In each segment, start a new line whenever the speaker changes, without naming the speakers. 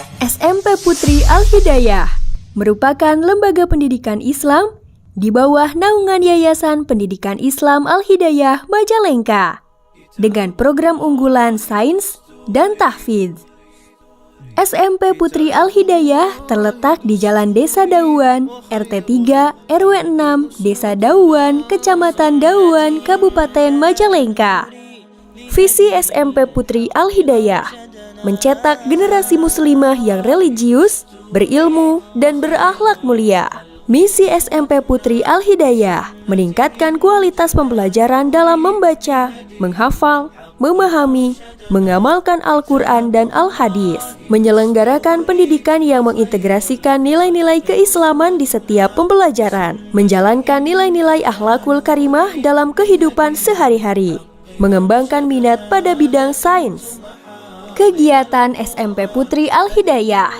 SMP Putri Al-Hidayah merupakan lembaga pendidikan Islam di bawah naungan Yayasan Pendidikan Islam Al-Hidayah Majalengka dengan program unggulan sains dan tahfidz. SMP Putri Al-Hidayah terletak di Jalan Desa Dauan, RT 3, RW 6, Desa Dauan, Kecamatan Dauan, Kabupaten Majalengka. Visi SMP Putri Al-Hidayah mencetak generasi muslimah yang religius, berilmu, dan berakhlak mulia. Misi SMP Putri Al-Hidayah meningkatkan kualitas pembelajaran dalam membaca, menghafal, memahami, mengamalkan Al-Quran dan Al-Hadis, menyelenggarakan pendidikan yang mengintegrasikan nilai-nilai keislaman di setiap pembelajaran, menjalankan nilai-nilai akhlakul karimah dalam kehidupan sehari-hari, mengembangkan minat pada bidang sains. Kegiatan SMP Putri Al-Hidayah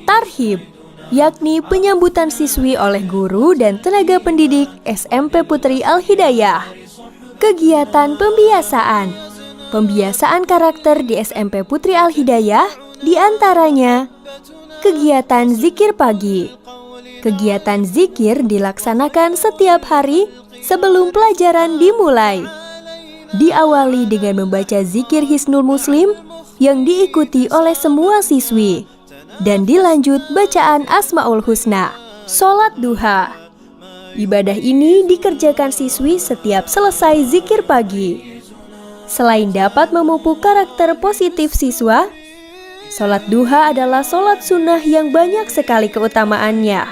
Tarhib, yakni penyambutan siswi oleh guru dan tenaga pendidik SMP Putri Al-Hidayah. Kegiatan pembiasaan, pembiasaan karakter di SMP Putri Al-Hidayah diantaranya kegiatan zikir pagi. Kegiatan zikir dilaksanakan setiap hari sebelum pelajaran dimulai. Diawali dengan membaca zikir Hisnul Muslim yang diikuti oleh semua siswi dan dilanjut bacaan Asmaul Husna, sholat duha. Ibadah ini dikerjakan siswi setiap selesai zikir pagi. Selain dapat memupuk karakter positif siswa, sholat duha adalah sholat sunnah yang banyak sekali keutamaannya.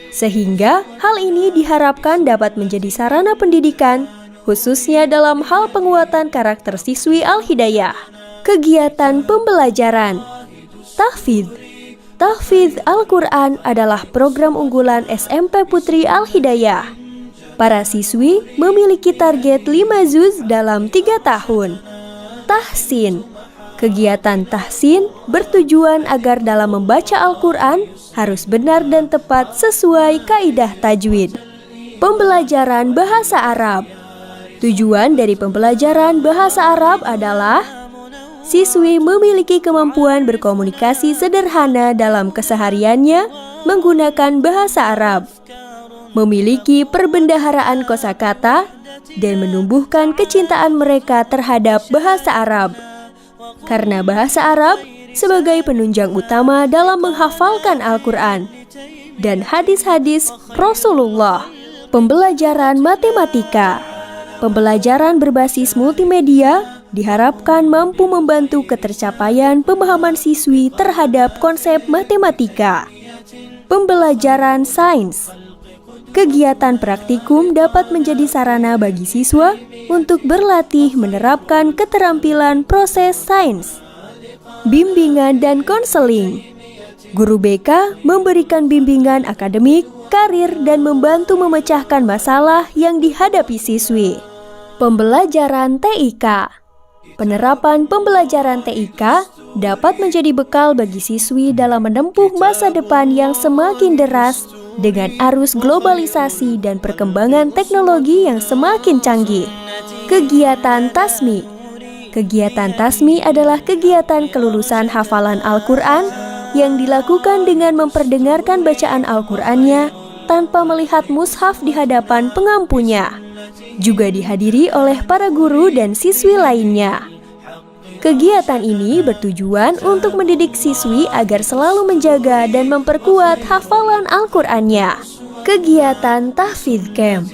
Sehingga hal ini diharapkan dapat menjadi sarana pendidikan, khususnya dalam hal penguatan karakter siswi Al-Hidayah. Kegiatan pembelajaran tahfidz. Tahfidz Al-Quran adalah program unggulan SMP Putri Al-Hidayah. Para siswi memiliki target 5 juz dalam 3 tahun. Tahsin. Kegiatan tahsin bertujuan agar dalam membaca Al-Quran harus benar dan tepat sesuai kaidah tajwid. Pembelajaran bahasa Arab. Tujuan dari pembelajaran bahasa Arab adalah siswi memiliki kemampuan berkomunikasi sederhana dalam kesehariannya menggunakan bahasa Arab, memiliki perbendaharaan kosakata, dan menumbuhkan kecintaan mereka terhadap bahasa Arab. Karena bahasa Arab sebagai penunjang utama dalam menghafalkan Al-Quran dan hadis-hadis Rasulullah. Pembelajaran matematika. Pembelajaran berbasis multimedia diharapkan mampu membantu ketercapaian pemahaman siswi terhadap konsep matematika. Pembelajaran sains. Kegiatan praktikum dapat menjadi sarana bagi siswa untuk berlatih menerapkan keterampilan proses sains. Bimbingan dan konseling. Guru BK memberikan bimbingan akademik, karir, dan membantu memecahkan masalah yang dihadapi siswi. Pembelajaran TIK. Penerapan pembelajaran TIK dapat menjadi bekal bagi siswi dalam menempuh masa depan yang semakin deras dengan arus globalisasi dan perkembangan teknologi yang semakin canggih. Kegiatan tasmi. Kegiatan tasmi adalah kegiatan kelulusan hafalan Al-Quran yang dilakukan dengan memperdengarkan bacaan Al-Qurannya tanpa melihat mushaf di hadapan pengampunya. Juga dihadiri oleh para guru dan siswi lainnya. Kegiatan ini bertujuan untuk mendidik siswi agar selalu menjaga dan memperkuat hafalan Al-Qur'annya. Kegiatan tahfidz camp.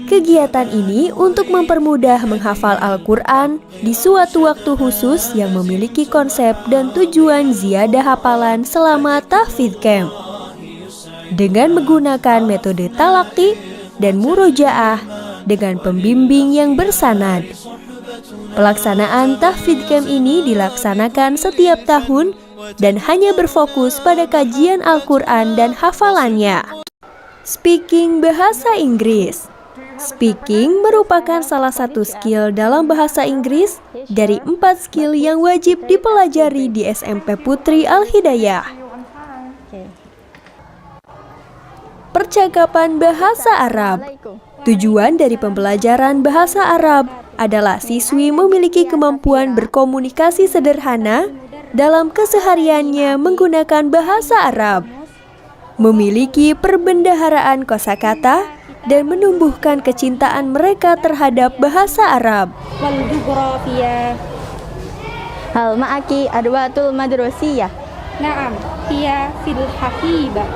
Kegiatan ini untuk mempermudah menghafal Al-Quran di suatu waktu khusus yang memiliki konsep dan tujuan ziyadah hafalan selama tahfidz camp. Dengan menggunakan metode talaqi dan murojaah dengan pembimbing yang bersanad. Pelaksanaan tahfidz camp ini dilaksanakan setiap tahun dan hanya berfokus pada kajian Al-Quran dan hafalannya. Speaking bahasa Inggris. Speaking merupakan salah satu skill dalam bahasa Inggris dari 4 skill yang wajib dipelajari di SMP Putri Al-Hidayah. Percakapan bahasa Arab. Tujuan dari pembelajaran bahasa Arab adalah siswi memiliki kemampuan berkomunikasi sederhana dalam kesehariannya menggunakan bahasa Arab, memiliki perbendaharaan kosakata, dan menumbuhkan kecintaan mereka terhadap bahasa Arab.
Wal jugrafiyah. Hal ma'aki adwatul madrosiyah. Na'am, hiya fil haqibah.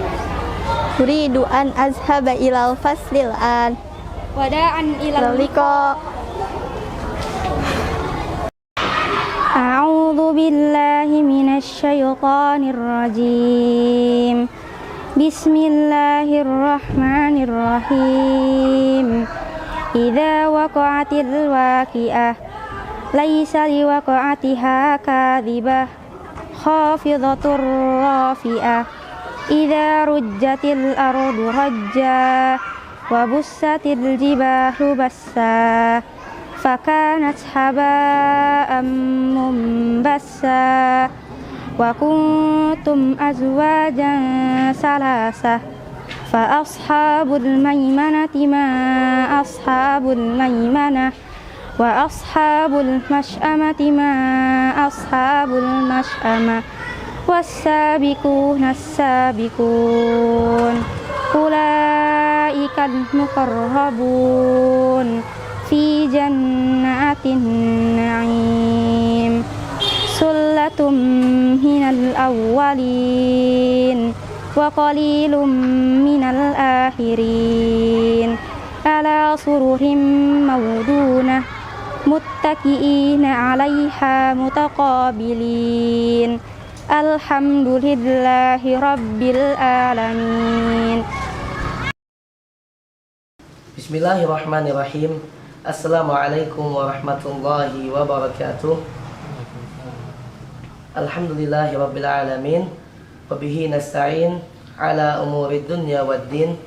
Uridu an azhaba ilal faslil an. Wada'an ilal liqa. A'udzu billahi minasy syaithanir rajim. Bismillahirrahmanirrahim. Idza waqa'atil waqi'ah laisa liwaqa'atiha kadhibah khafidatur rafi'ah. Idza rujjatil ardu rajja wa bussatil jibalu bassa fakanat haba'an mumbassa wa kuntum azwajan salasah fa ashabul maimanati ma ashabul maimanah wa ashabul masy'amati ma ashabul masy'amah was-sabiquna as-sabiqun ulaikal muqarrabun fi jannatin na'im sullatum minal awwalin wa qalilum minal akhirin ala sururim mawdunah muttaqiina 'alaiha mutaqabilin alhamdulillahi rabbil alamin.
Bismillahirrahmanirrahim. Assalamualaikum warahmatullahi wabarakatuh. Alhamdulillahi rabbil alamin. Wabihi nasta'in ala umurid dunya waddin.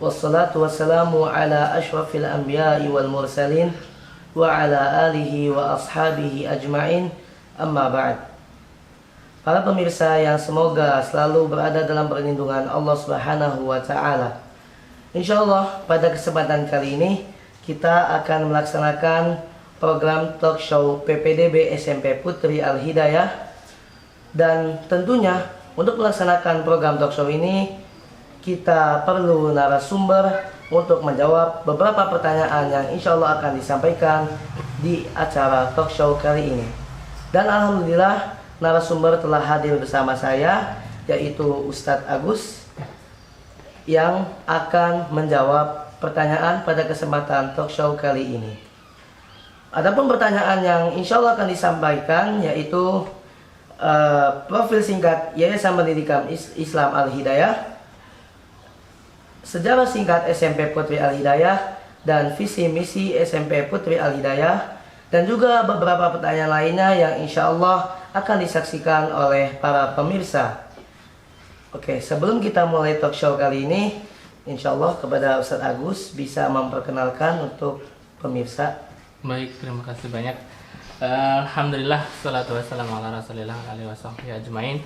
Wassalatu wassalamu ala ashrafil anbiya'i wal mursalin wa ala alihi wa ashabihi ajma'in. Amma ba'd. Para pemirsa yang semoga selalu berada dalam perlindungan Allah Subhanahu wa taala. Insyaallah pada kesempatan kali ini kita akan melaksanakan program talk show PPDB SMP Putri Al-Hidayah. Dan tentunya untuk melaksanakan program talk show ini kita perlu narasumber untuk menjawab beberapa pertanyaan yang insya Allah akan disampaikan di acara talk show kali ini. Dan alhamdulillah narasumber telah hadir bersama saya, yaitu Ustadz Agus, yang akan menjawab pertanyaan pada kesempatan talk show kali ini. Adapun pertanyaan yang insya Allah akan disampaikan yaitu profil singkat Yayasan Pendidikan Islam Al-Hidayah, sejarah singkat SMP Putri Al-Hidayah, dan visi misi SMP Putri Al-Hidayah, dan juga beberapa pertanyaan lainnya yang insya Allah akan disaksikan oleh para pemirsa. Oke, sebelum kita mulai talk show kali ini, insya Allah kepada Ustadz Agus bisa memperkenalkan untuk pemirsa.
Baik, terima kasih banyak. Alhamdulillah, salatu wassalamu ala rasulillah alaihi wasahbihi ajmain.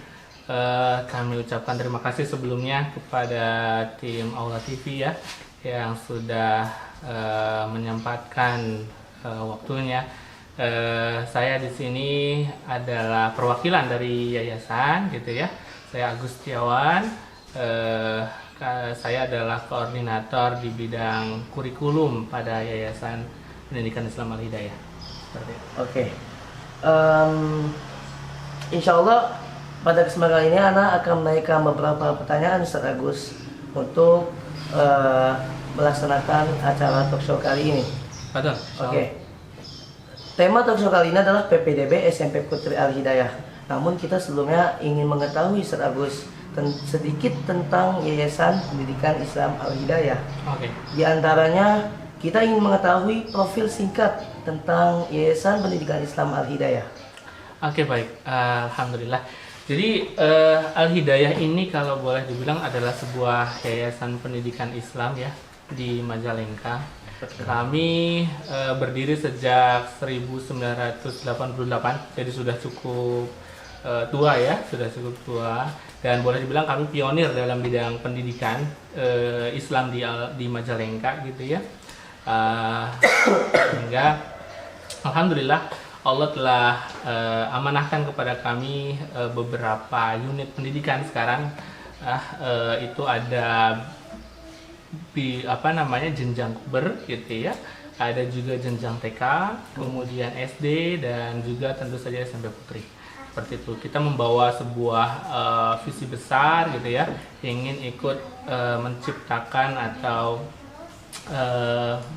Kami ucapkan terima kasih sebelumnya kepada tim Aula TV ya, yang sudah menyempatkan waktunya. Saya di sini adalah perwakilan dari yayasan gitu ya. Saya Agus Setiawan. Saya adalah koordinator di bidang kurikulum pada Yayasan Pendidikan Islam Al-Hidayah.
Oke. Insya Allah pada kesempatan ini Ana akan menaikkan beberapa pertanyaan Ustadz Agus untuk melaksanakan acara talk show kali ini.
Betul.
Oke. Tema talk show kali ini adalah PPDB SMP Putri Al-Hidayah. Namun kita sebelumnya ingin mengetahui Ustadz Agus sedikit tentang Yayasan Pendidikan Islam Al-Hidayah.
Oke.
Di antaranya kita ingin mengetahui profil singkat tentang Yayasan Pendidikan Islam Al-Hidayah.
Oke, baik. Alhamdulillah. Jadi Al-Hidayah ini kalau boleh dibilang adalah sebuah yayasan pendidikan Islam ya di Majalengka. Kami berdiri sejak 1988, jadi sudah cukup tua ya, sudah cukup tua. Dan boleh dibilang kami pionir dalam bidang pendidikan Islam di Majalengka gitu ya. Sehingga alhamdulillah Allah telah amanahkan kepada kami beberapa unit pendidikan sekarang. Itu ada jenjang puber gitu ya. Ada juga jenjang TK, kemudian SD, dan juga tentu saja SMP Putri. Seperti itu, kita membawa sebuah visi besar gitu ya, ingin ikut menciptakan atau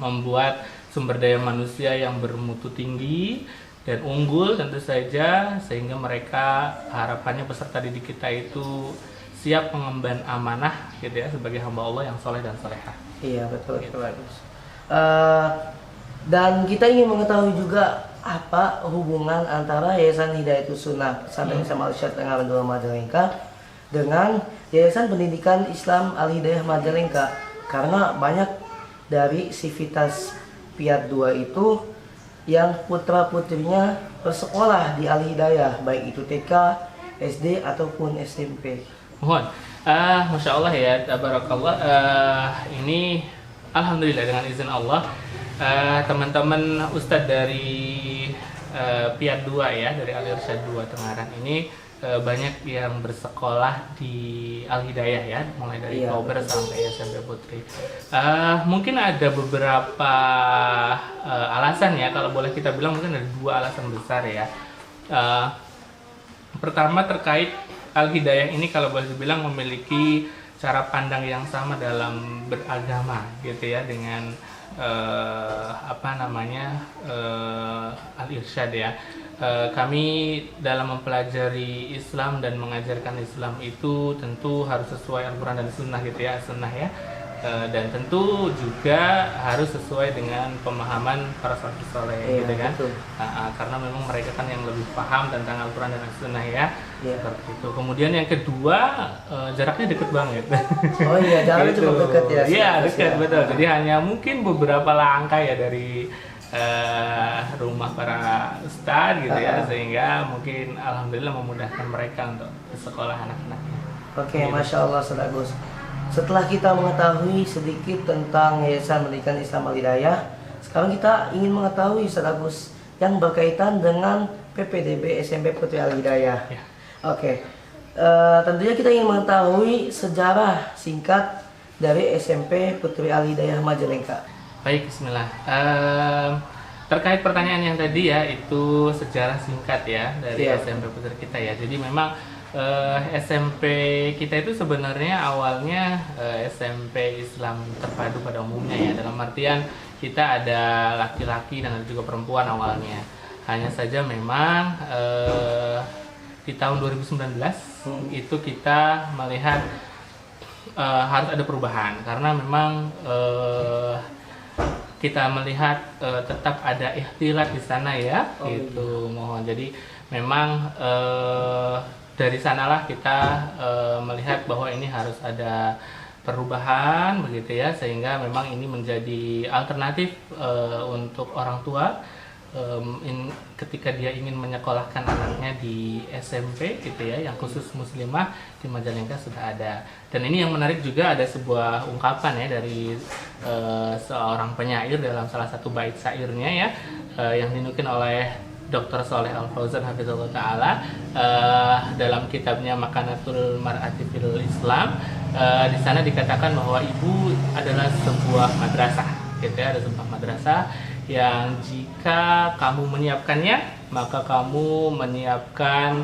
membuat sumber daya manusia yang bermutu tinggi dan unggul tentu saja, sehingga mereka, harapannya peserta didik kita itu siap mengemban amanah gitu ya, sebagai hamba Allah yang soleh dan solehah.
Iya, betul, itu bagus. Dan kita ingin mengetahui juga apa hubungan antara Yayasan Hidayatus Sunnah Pesantren Islam Al-Irsyad Tengaran 2 Majalengka dengan Yayasan Pendidikan Islam Al-Hidayah Majalengka, karena banyak dari sivitas Piat 2 itu yang putra-putrinya bersekolah di Al-Hidayah, baik itu TK, SD ataupun SMP.
Mohon, Masya Allah ya, tabarakallah. Ini alhamdulillah dengan izin Allah, teman-teman Ustadz dari Piat 2 ya, dari Al-Irsyad 2 Tengaran ini banyak yang bersekolah di Al-Hidayah ya, mulai dari Kober sampai SMP Putri. Mungkin ada beberapa alasan ya, kalau boleh kita bilang mungkin ada 2 alasan besar ya. Pertama, terkait Al-Hidayah ini kalau boleh dibilang memiliki cara pandang yang sama dalam beragama gitu ya, dengan Al-Irsyad ya. Kami dalam mempelajari Islam dan mengajarkan Islam itu tentu harus sesuai Al-Quran dan Sunnah gitu ya, Sunnah ya. Dan tentu juga harus sesuai dengan pemahaman para salafus saleh gitu kan. Karena memang mereka kan yang lebih paham tentang Al-Quran dan Sunnah ya. Seperti itu. Kemudian yang kedua, jaraknya dekat banget.
Oh iya, jaraknya cukup dekat ya.
Iya, dekat betul. Jadi hanya mungkin beberapa langkah ya dari rumah para ustadz gitu ya, sehingga mungkin alhamdulillah memudahkan mereka untuk sekolah anak-anaknya.
Oke, Masya Allah, Ustaz Agus. Setelah kita mengetahui sedikit tentang Yayasan Pendidikan Islam Al-Hidayah, sekarang kita ingin mengetahui, Ustaz Agus, yang berkaitan dengan PPDB SMP Putri Al-Hidayah.
Ya.
Oke, tentunya kita ingin mengetahui sejarah singkat dari SMP Putri Al-Hidayah Majalengka.
Baik, bismillah. Terkait pertanyaan yang tadi ya, itu sejarah singkat ya dari SMP Putri kita ya. Jadi memang SMP kita itu sebenarnya awalnya SMP Islam terpadu pada umumnya ya. Dalam artian kita ada laki-laki dan ada juga perempuan awalnya. Hanya saja memang di tahun 2019 itu kita melihat harus ada perubahan, karena memang kita melihat tetap ada ikhtilat di sana ya. Itu mohon. Jadi memang dari sanalah kita melihat bahwa ini harus ada perubahan begitu ya, sehingga memang ini menjadi alternatif untuk orang tua ketika dia ingin menyekolahkan anaknya di SMP gitu ya, yang khusus muslimah di Majalengka sudah ada. Dan ini yang menarik juga, ada sebuah ungkapan ya dari seorang penyair dalam salah satu bait syairnya ya, yang dinukil oleh Dr. Sholeh Al-Fauzan Hafizahullah Ta'ala dalam kitabnya Makanatul Mar'ati fil Islam. Di sana dikatakan bahwa ibu adalah sebuah madrasah gitu ya, ada sebuah madrasah yang jika kamu menyiapkannya, maka kamu menyiapkan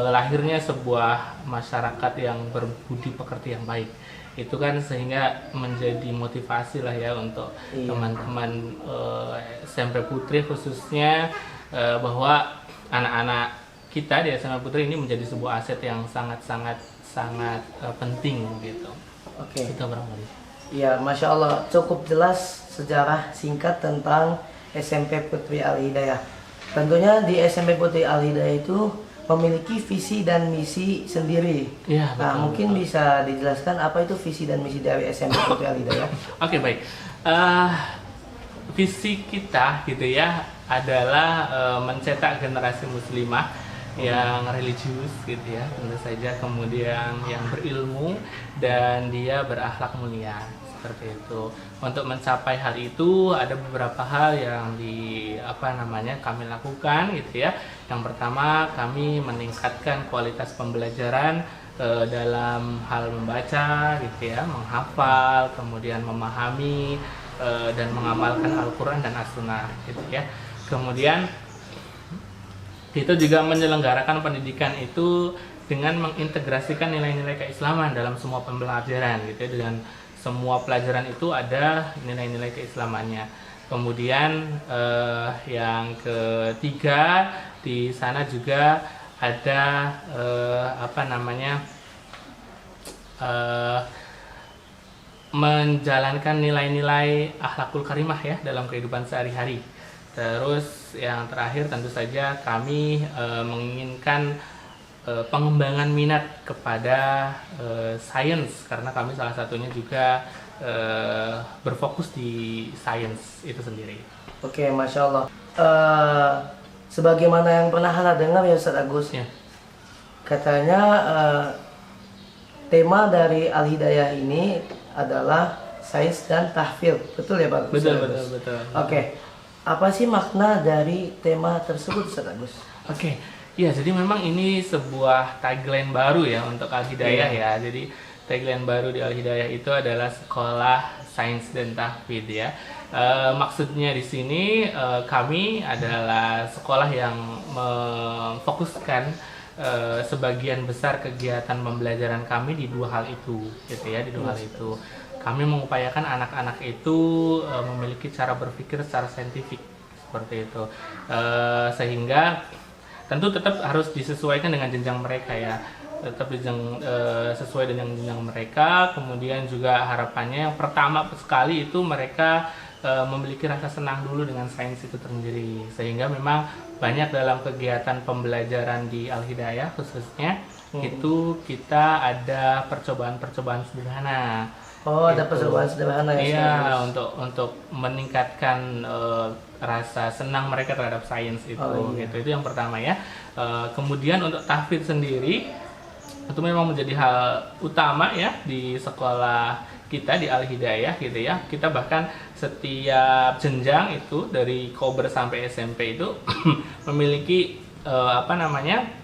lahirnya sebuah masyarakat yang berbudi pekerti yang baik. Itu kan sehingga menjadi motivasi lah ya untuk teman-teman SMP Putri khususnya, bahwa anak-anak kita di SMP Putri ini menjadi sebuah aset yang sangat penting gitu.
Oke.
Kita barangkali.
Ya, Masya Allah, cukup jelas sejarah singkat tentang SMP Putri Al-Hidayah. Tentunya di SMP Putri Al-Hidayah itu memiliki visi dan misi sendiri.
Ya,
nah, mungkin bisa dijelaskan apa itu visi dan misi dari SMP Putri Al-Hidayah?
Oke, baik. Visi kita gitu ya adalah mencetak generasi muslimah yang religius gitu ya, tentu saja, kemudian yang berilmu dan dia berakhlak mulia. seperti itu. Untuk mencapai hal itu ada beberapa hal yang kami lakukan gitu ya. Yang pertama, kami meningkatkan kualitas pembelajaran dalam hal membaca gitu ya, menghafal, kemudian memahami dan mengamalkan Al-Quran dan As-Sunnah gitu ya. Kemudian kita juga menyelenggarakan pendidikan itu dengan mengintegrasikan nilai-nilai keislaman dalam semua pembelajaran gitu ya. Dengan semua pelajaran itu ada nilai-nilai keislamannya. Kemudian yang ketiga, di sana juga ada menjalankan nilai-nilai akhlakul karimah ya dalam kehidupan sehari-hari. Terus yang terakhir tentu saja kami menginginkan pengembangan minat kepada sains, karena kami salah satunya juga berfokus di sains itu sendiri.
Oke, Masya Allah. Sebagaimana yang pernah Ana dengar ya Ustaz Agus,
Ya.
katanya tema dari Al-Hidayah ini adalah sains dan tahfidz. Betul ya Pak?
Betul.
Oke. Apa sih makna dari tema tersebut Ustaz Agus?
Oke. Ya, jadi memang ini sebuah tagline baru ya untuk Al-Hidayah ya. Jadi tagline baru di Al-Hidayah itu adalah sekolah sains dan tahfidz ya. Maksudnya di sini kami adalah sekolah yang memfokuskan sebagian besar kegiatan pembelajaran kami di dua hal itu, gitu ya, di dua hal itu. Kami mengupayakan anak-anak itu memiliki cara berpikir secara saintifik seperti itu, sehingga tentu tetap harus disesuaikan dengan jenjang mereka ya, tetap sesuai dengan jenjang mereka. Kemudian juga harapannya yang pertama sekali itu mereka memiliki rasa senang dulu dengan sains itu sendiri, sehingga memang banyak dalam kegiatan pembelajaran di Al-Hidayah khususnya itu kita ada percobaan-percobaan sederhana.
Oh, ada
Gitu.
percobaan sederhana ya.
Iya,
Ustaz Agus?
untuk meningkatkan rasa senang mereka terhadap sains itu.
Oh, iya.
Gitu. Itu yang pertama ya. Kemudian untuk tahfidz sendiri itu memang menjadi hal utama ya di sekolah kita di Al-Hidayah gitu ya. Kita bahkan setiap jenjang itu dari Kober sampai SMP itu memiliki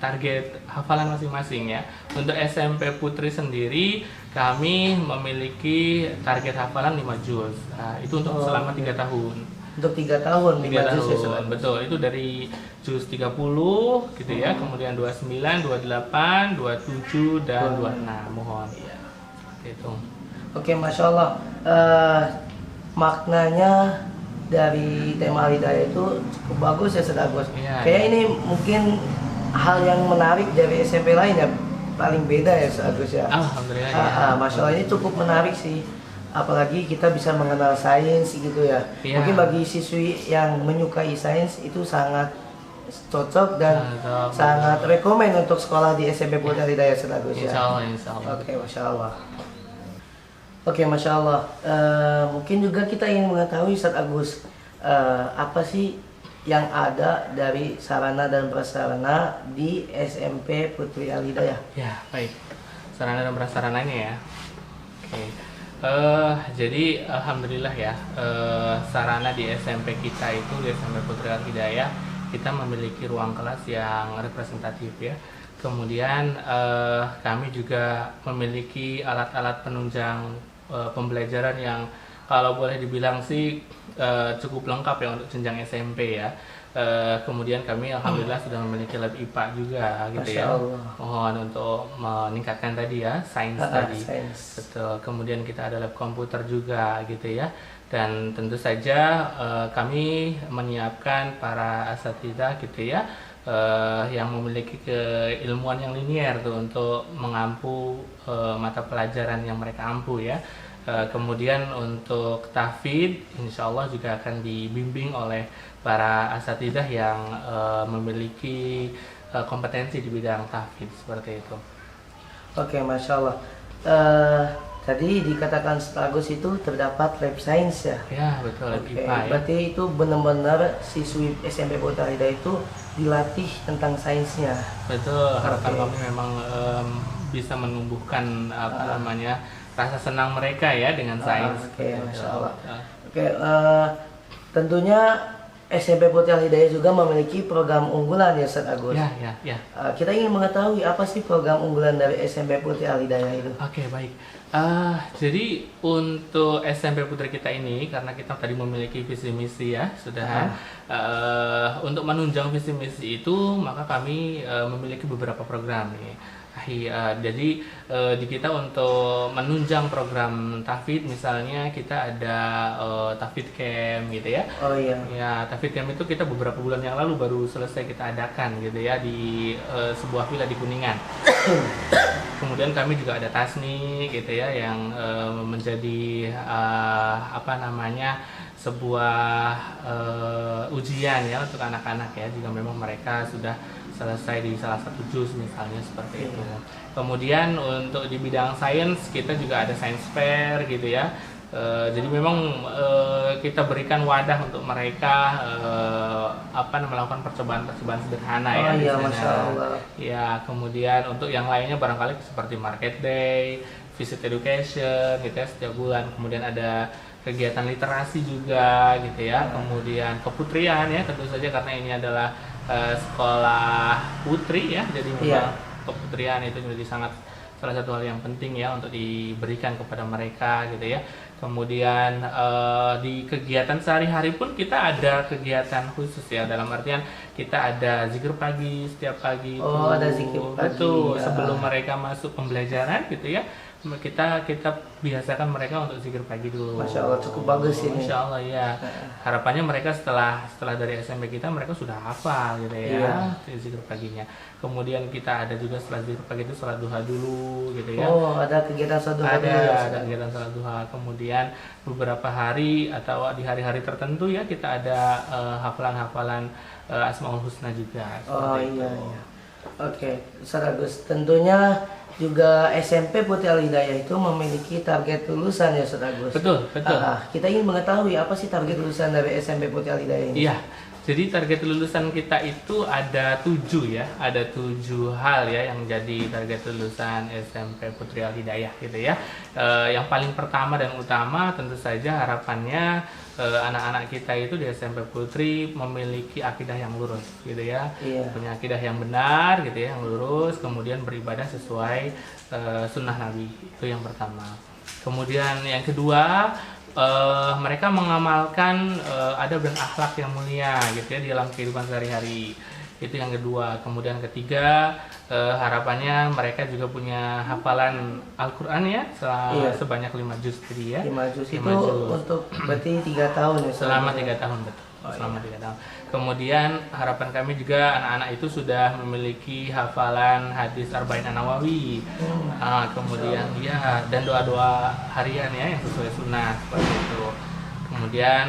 target hafalan masing-masing ya. Untuk SMP Putri sendiri kami memiliki target hafalan 5 juz. Nah, itu untuk selama 3 tahun.
Untuk 3 tahun,
3
5 juz ya, Ustaz
tahun,
Agus?
betul. Itu dari juz 30 gitu ya, kemudian 29, 28, 27 dan 26. Mohon ya. Itu.
Oke, Masya Allah. Maknanya dari tema Al-Hidayah itu cukup bagus ya Ustaz Agus.
Iya,
Kayak
iya.
ini mungkin hal yang menarik dari SMP lain ya, paling beda ya Ustaz Agus ya.
Alhamdulillah ya.
Masya Allah, ini cukup menarik sih. Apalagi kita bisa mengenal sains gitu ya.
Iya.
Mungkin bagi siswi yang menyukai sains itu sangat cocok dan
Cocok.
sangat rekomen untuk sekolah di SMP Putri Al-Hidayah Ustaz Agus ya.
Insya Allah.
Oke, Masya Allah. Oke, Masya Allah. Mungkin juga kita ingin mengetahui Ustaz Agus, apa sih yang ada dari sarana dan prasarana di SMP Putri Al-Hidayah?
Ya, baik. Sarana dan prasarananya ya. Oke. Jadi alhamdulillah ya, sarana di SMP kita itu di SMP Putri Al-Hidayah kita memiliki ruang kelas yang representatif ya. Kemudian kami juga memiliki alat-alat penunjang pembelajaran yang kalau boleh dibilang sih cukup lengkap ya untuk jenjang SMP ya. Kemudian kami alhamdulillah sudah memiliki lab IPA juga gitu
Masya
ya.
Allah.
Mohon untuk meningkatkan tadi ya sains tadi.
Sains.
Betul. Kemudian kita ada lab komputer juga gitu ya. Dan tentu saja kami menyiapkan para asatidzah gitu ya, yang memiliki keilmuan yang linier tuh untuk mengampu mata pelajaran yang mereka ampu ya. Kemudian untuk tahfidz insya Allah juga akan dibimbing oleh para asatidzah yang memiliki kompetensi di bidang tahfidz seperti itu.
Oke, Masya Allah. Tadi dikatakan Ustaz Agus itu terdapat lab sains ya?
Ya betul, lab
Oke,
IPA ya.
berarti itu benar-benar siswi SMP Putri Al-Hidayah itu dilatih tentang sainsnya.
Betul, harapan
Oke.
kami memang bisa menumbuhkan rasa senang mereka ya dengan sains.
Oke, Masya Allah.
Ah.
Oke, tentunya SMP Putri Al-Hidayah juga memiliki program unggulan ya Ustaz Agus.
Ya.
Kita ingin mengetahui apa sih program unggulan dari SMP Putri Al-Hidayah itu?
Oke, baik. Jadi untuk SMP Putri kita ini, karena kita tadi memiliki visi misi ya, sudah. Untuk menunjang visi misi itu, maka kami memiliki beberapa program nih. Jadi di kita untuk menunjang program tahfidz, misalnya kita ada tahfidz camp gitu ya.
Oh iya.
Ya, tahfidz camp itu kita beberapa bulan yang lalu baru selesai kita adakan gitu ya di sebuah villa di Kuningan. Kemudian kami juga ada tasni gitu ya yang menjadi sebuah ujian ya untuk anak-anak ya jika memang mereka sudah selesai di salah satu juz misalnya seperti itu. Kemudian untuk di bidang sains kita juga ada science fair gitu ya. Jadi memang kita berikan wadah untuk mereka melakukan percobaan-percobaan sederhana ya.
Iya, Masya Allah.
Ya, kemudian untuk yang lainnya barangkali seperti market day, visit education gitu ya setiap bulan. Kemudian ada kegiatan literasi juga gitu ya. Kemudian keputrian ya tentu saja karena ini adalah sekolah putri ya. Jadi memang keputrian itu menjadi salah satu hal yang penting ya untuk diberikan kepada mereka gitu ya. Kemudian di kegiatan sehari-hari pun kita ada kegiatan khusus ya, dalam artian kita ada zikir pagi setiap pagi.
Ada zikir pagi.
Betul,
ya.
sebelum mereka masuk pembelajaran gitu ya. Kita biasakan mereka untuk zikir pagi dulu.
Masya Allah, cukup bagus ini.
Masya Allah ya. Harapannya mereka setelah dari SMP kita mereka sudah hafal gitu ya. Zikir paginya. Kemudian kita ada juga setelah zikir pagi itu salat duha dulu gitu ya.
Ada kegiatan salat duha.
Ada kegiatan salat duha. Kemudian beberapa hari atau di hari-hari tertentu ya kita ada hafalan-hafalan Asmaul Husna juga.
Iya. Oke, Ustaz Agus, tentunya juga SMP Putri Al-Hidayah itu memiliki target lulusan ya Ustaz Agus.
Betul.
Kita ingin mengetahui apa sih target lulusan dari SMP Putri Al-Hidayah ini?
Iya. Jadi target lulusan kita itu ada 7 ya, ada 7 hal ya yang jadi target lulusan SMP Putri Al-Hidayah gitu ya. Yang paling pertama dan utama tentu saja harapannya anak-anak kita itu di SMP Putri memiliki akidah yang lurus gitu ya. Punya akidah yang benar gitu ya, yang lurus, kemudian beribadah sesuai sunnah Nabi, itu yang pertama. Kemudian yang kedua, mereka mengamalkan adab dan akhlak yang mulia gitu ya di dalam kehidupan sehari-hari, itu yang kedua. Kemudian ketiga, harapannya mereka juga punya hafalan Al-Quran ya sebanyak 5 juz tadi ya.
5 juz itu untuk berarti 3 tahun ya?
Selama 3 tahun, betul. Selama 3 tahun. Kemudian harapan kami juga anak-anak itu sudah memiliki hafalan hadis Arba'in An-Nawawi. Kemudian dan doa-doa harian ya yang sesuai sunnah seperti itu. Kemudian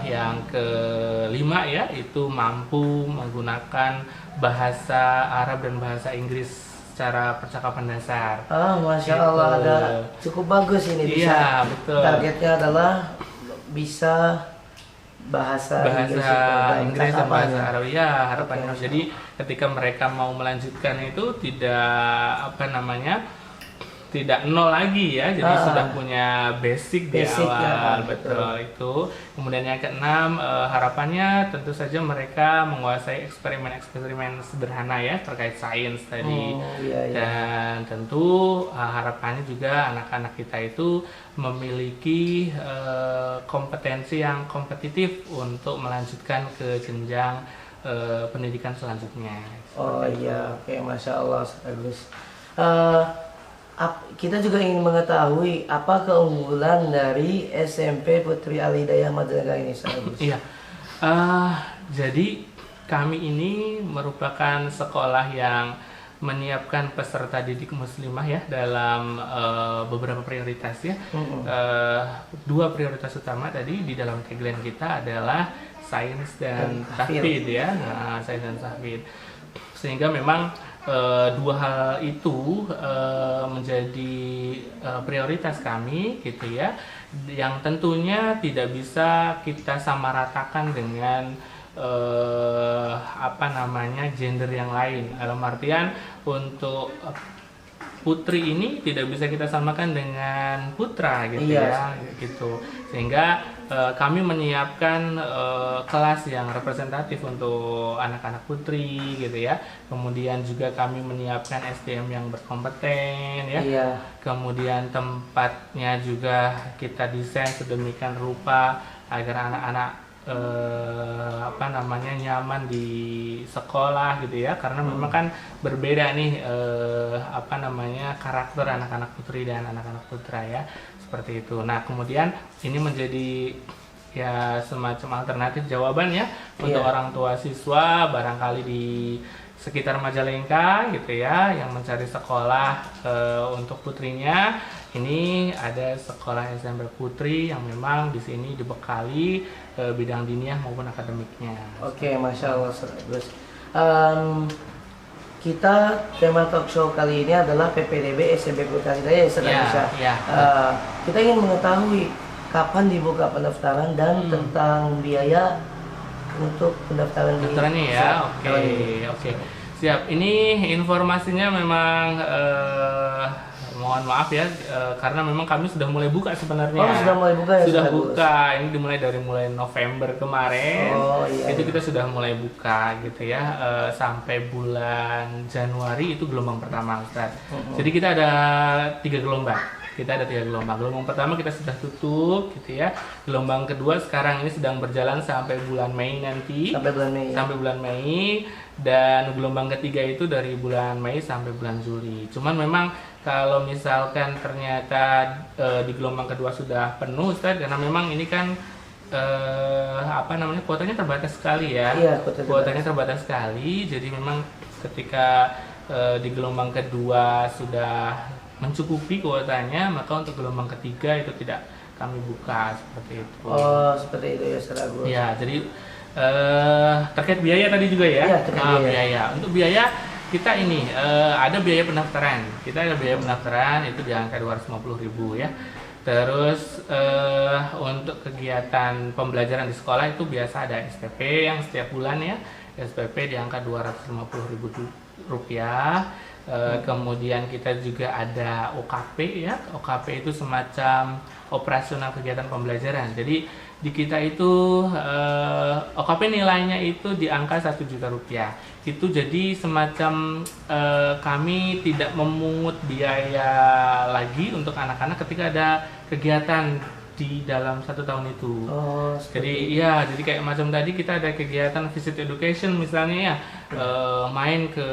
yang kelima ya itu mampu menggunakan bahasa Arab dan bahasa Inggris secara percakapan dasar.
Masya Allah, ada cukup bagus ini.
Iya, betul.
Targetnya adalah bisa bahasa
Inggris dan bahasa Arab ya harapannya. Jadi ketika mereka mau melanjutkan itu tidak nol lagi ya, jadi sudah punya basic di awal, betul itu. Kemudian yang keenam, harapannya tentu saja mereka menguasai eksperimen sederhana ya terkait sains tadi. Dan tentu harapannya juga anak-anak kita itu memiliki kompetensi yang kompetitif untuk melanjutkan ke jenjang pendidikan selanjutnya.
Oke, Masya Allah, Agus. Kita juga ingin mengetahui apa keunggulan dari SMP Putri Al-Hidayah Majalengka ini, Agus.
Iya, jadi kami ini merupakan sekolah yang menyiapkan peserta didik muslimah ya dalam beberapa prioritas ya. 2 prioritas utama tadi di dalam tagline kita adalah sains dan tahfidz ya. Sains dan tahfidz. Sehingga memang 2 hal itu menjadi prioritas kami gitu ya, yang tentunya tidak bisa kita samaratakan dengan gender yang lain. Dalam artian untuk putri ini tidak bisa kita samakan dengan putra gitu
Iya.
ya, gitu. Sehingga kami menyiapkan kelas yang representatif untuk anak-anak putri gitu ya. Kemudian juga kami menyiapkan SDM yang berkompeten ya.
Iya.
Kemudian tempatnya juga kita desain sedemikian rupa agar anak-anak nyaman di sekolah gitu ya, karena memang kan berbeda nih karakter anak-anak putri dan anak-anak putra ya, seperti itu. Nah kemudian ini menjadi ya semacam alternatif jawaban ya untuk
Iya.
orang tua siswa barangkali di sekitar Majalengka gitu ya, yang mencari sekolah untuk putrinya. Ini ada sekolah SMP Putri yang memang di sini dibekali bidang diniyah maupun akademiknya.
Oke, Masya Allah, Ustaz Agus. Kita tema talk show kali ini adalah PPDB SMP Putri Hidayah, Ustaz
Ya,
Agus ya.
ya.
Kita ingin mengetahui kapan dibuka pendaftaran dan tentang biaya untuk pendaftaran di
Pendaftarannya ya, oke. Siap. Ini informasinya memang mohon maaf ya, karena memang kami sudah mulai buka sebenarnya.
Oh, sudah mulai buka ya?
Sudah
Ustaz Agus?
buka. Ini dimulai dari November kemarin.
Oh, iya,
Itu
iya.
kita sudah mulai buka gitu ya, sampai bulan Januari itu gelombang pertama, Ustaz. Jadi kita ada 3 gelombang. Gelombang pertama kita sudah tutup gitu ya. Gelombang kedua sekarang ini sedang berjalan sampai bulan Mei nanti. Sampai bulan Mei. Dan gelombang ketiga itu dari bulan Mei sampai bulan Juli. Cuman memang kalau misalkan ternyata di gelombang kedua sudah penuh, Ustaz, karena memang ini kan kuotanya terbatas sekali ya.
Iya,
kuotanya terbatas sekali. Jadi memang ketika di gelombang kedua sudah mencukupi kuotanya, maka untuk gelombang ketiga itu tidak kami buka, seperti itu.
Oh, seperti itu ya, Ustaz Agus.
Ya, jadi terkait biaya tadi juga ya.
Iya, terkait biaya.
Untuk biaya kita ini ada biaya pendaftaran. Kita ada biaya pendaftaran itu di angka 250.000 ya. Terus untuk kegiatan pembelajaran di sekolah itu biasa ada SPP yang setiap bulan ya. SPP di angka 250.000 rupiah. Kemudian kita juga ada OKP ya. OKP itu semacam operasional kegiatan pembelajaran. Jadi di kita itu OKP nilainya itu di angka 1 juta rupiah. Itu jadi semacam kami tidak memungut biaya lagi untuk anak-anak ketika ada kegiatan di dalam 1 tahun itu.
Oh,
Jadi ya, jadi kayak macam tadi kita ada kegiatan visit education misalnya ya, main ke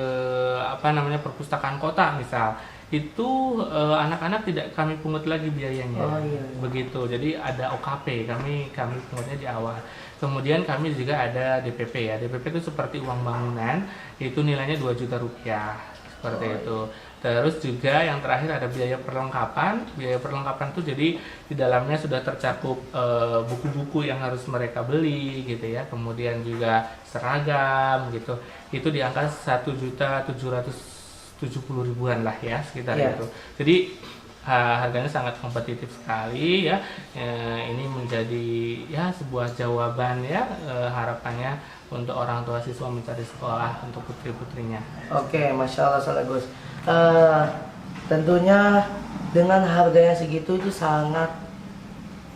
perpustakaan kota misal, itu anak-anak tidak kami pungut lagi biayanya.
Oh, iya.
Begitu. Jadi ada OKP, kami pungutnya di awal. Kemudian kami juga ada DPP ya. DPP itu seperti uang bangunan, itu nilainya 2 juta rupiah. Seperti itu. Terus juga yang terakhir ada biaya perlengkapan. Biaya perlengkapan itu jadi di dalamnya sudah tercakup buku-buku yang harus mereka beli gitu ya. Kemudian juga seragam gitu. Itu di angka 1.770.000-an lah ya, sekitar itu. Jadi harganya sangat kompetitif sekali ya. Ini menjadi ya sebuah jawaban ya, harapannya untuk orang tua siswa mencari sekolah untuk putri-putrinya.
Oke, Masya Allah, Ustaz Agus. Tentunya dengan harganya segitu itu sangat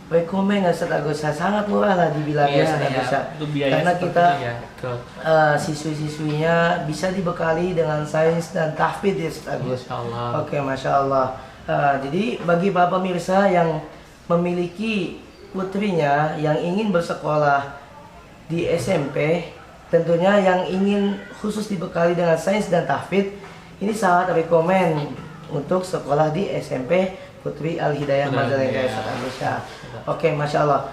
rekomen ya, Ustaz Agus. Sangat murah lah dibilang ya, Ustaz Agus.
Untuk biaya
Karena
seperti
kita
itu, ya, betul.
siswi-siswinya bisa dibekali dengan sains dan tahfidz ya, Ustaz Agus.
Masya Allah.
Oke, Masya Allah. Jadi bagi para pemirsa yang memiliki putrinya yang ingin bersekolah di SMP, tentunya yang ingin khusus dibekali dengan sains dan tahfidz, ini sangat rekomen untuk sekolah di SMP Putri Al-Hidayah Majalengka, Ustaz Agus ya. Oke, Masya Allah.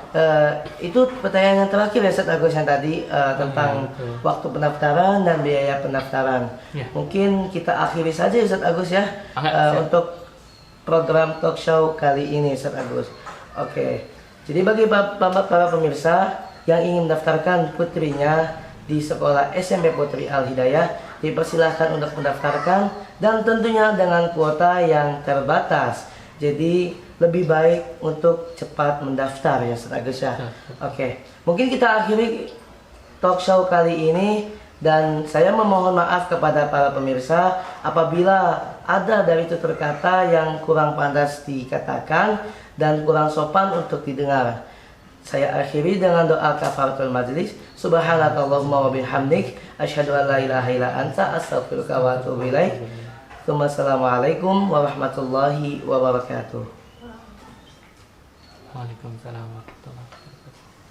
Itu pertanyaan yang terakhir ya, Ustaz Agus, yang tadi tentang waktu pendaftaran dan biaya pendaftaran.
Ya.
Mungkin kita akhiri saja, Ustaz Agus ya, untuk program talk show kali ini, Ustaz Agus. Oke. Jadi bagi para pemirsa yang ingin mendaftarkan putrinya di sekolah SMP Putri Al-Hidayah, dipersilahkan untuk mendaftarkan dan tentunya dengan kuota yang terbatas. Jadi lebih baik untuk cepat mendaftar ya, Ustaz Agus ya. Oke. Mungkin kita akhiri talk show kali ini Dan saya memohon maaf kepada para pemirsa apabila ada dari tutur kata yang kurang pantas dikatakan dan kurang sopan untuk didengar. Saya akhiri dengan doa kafaratul majlis. Subhanakallahumma wa bihamdik asyhadu an la ilaha illa anta astaghfiruka wa atubu ilaik. Wassalamualaikum warahmatullahi wabarakatuh.
Waalaikumsalam warahmatullahi wabarakatuh.